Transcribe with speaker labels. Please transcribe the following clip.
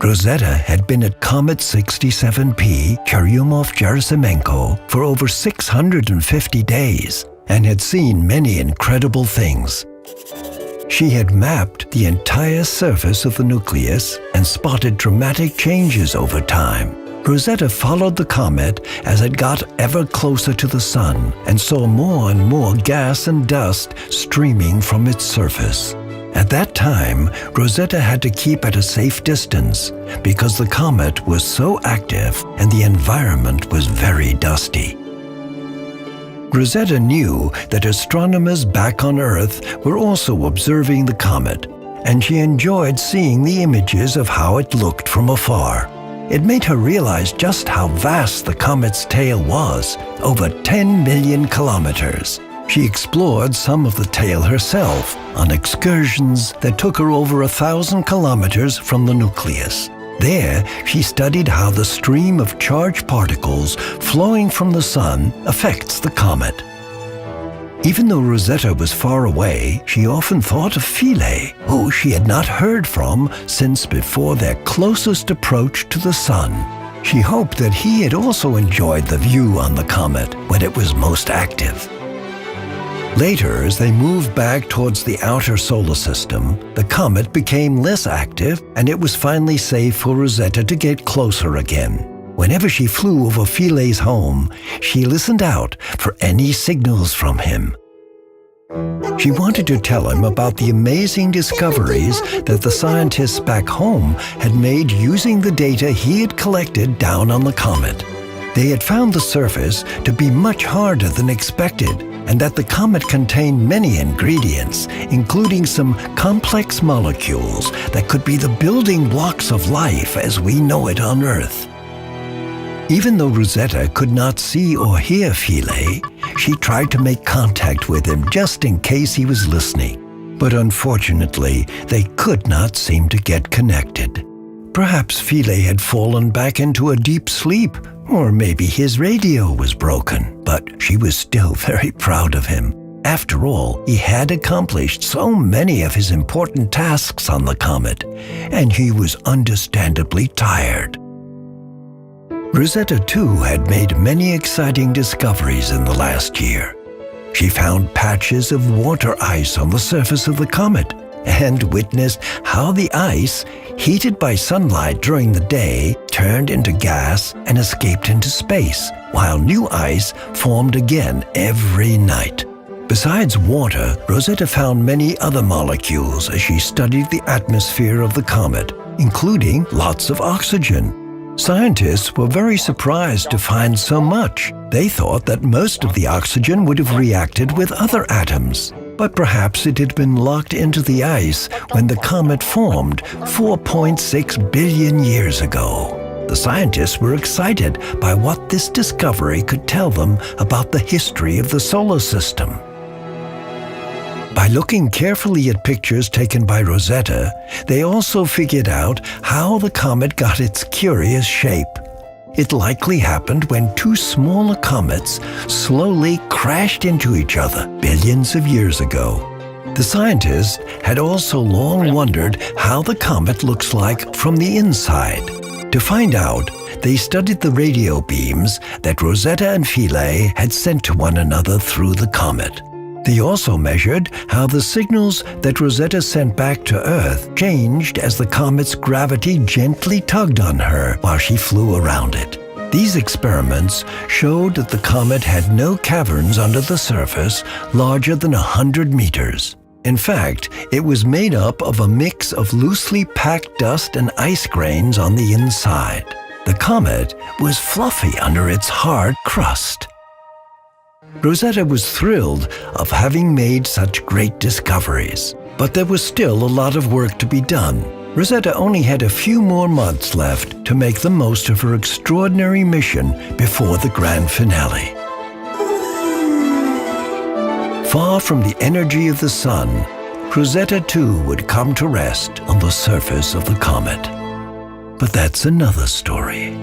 Speaker 1: Rosetta had been at Comet 67P Churyumov-Gerasimenko for over 650 days and had seen many incredible things. She had mapped the entire surface of the nucleus and spotted dramatic changes over time. Rosetta followed the comet as it got ever closer to the sun and saw more and more gas and dust streaming from its surface. At that time, Rosetta had to keep at a safe distance because the comet was so active and the environment was very dusty. Rosetta knew that astronomers back on Earth were also observing the comet, and she enjoyed seeing the images of how it looked from afar. It made her realize just how vast the comet's tail was, over 10 million kilometers. She explored some of the tail herself on excursions that took her over 1,000 kilometers from the nucleus. There, she studied how the stream of charged particles flowing from the sun affects the comet. Even though Rosetta was far away, she often thought of Philae, who she had not heard from since before their closest approach to the sun. She hoped that he had also enjoyed the view on the comet when it was most active. Later, as they moved back towards the outer solar system, the comet became less active and it was finally safe for Rosetta to get closer again. Whenever she flew over Philae's home, she listened out for any signals from him. She wanted to tell him about the amazing discoveries that the scientists back home had made using the data he had collected down on the comet. They had found the surface to be much harder than expected, and that the comet contained many ingredients, including some complex molecules that could be the building blocks of life as we know it on Earth. Even though Rosetta could not see or hear Philae, she tried to make contact with him just in case he was listening. But unfortunately, they could not seem to get connected. Perhaps Philae had fallen back into a deep sleep, or maybe his radio was broken, but she was still very proud of him. After all, he had accomplished so many of his important tasks on the comet, and he was understandably tired. Rosetta, too, had made many exciting discoveries in the last year. She found patches of water ice on the surface of the comet and witnessed how the ice, heated by sunlight during the day, turned into gas and escaped into space, while new ice formed again every night. Besides water, Rosetta found many other molecules as she studied the atmosphere of the comet, including lots of oxygen. Scientists were very surprised to find so much. They thought that most of the oxygen would have reacted with other atoms. But perhaps it had been locked into the ice when the comet formed 4.6 billion years ago. The scientists were excited by what this discovery could tell them about the history of the solar system. By looking carefully at pictures taken by Rosetta, they also figured out how the comet got its curious shape. It likely happened when two smaller comets slowly crashed into each other billions of years ago. The scientists had also long wondered how the comet looks like from the inside. To find out, they studied the radio beams that Rosetta and Philae had sent to one another through the comet. They also measured how the signals that Rosetta sent back to Earth changed as the comet's gravity gently tugged on her while she flew around it. These experiments showed that the comet had no caverns under the surface larger than 100 meters. In fact, it was made up of a mix of loosely packed dust and ice grains on the inside. The comet was fluffy under its hard crust. Rosetta was thrilled of having made such great discoveries, but there was still a lot of work to be done. Rosetta only had a few more months left to make the most of her extraordinary mission before the grand finale. Far from the energy of the sun, Rosetta too would come to rest on the surface of the comet. But that's another story.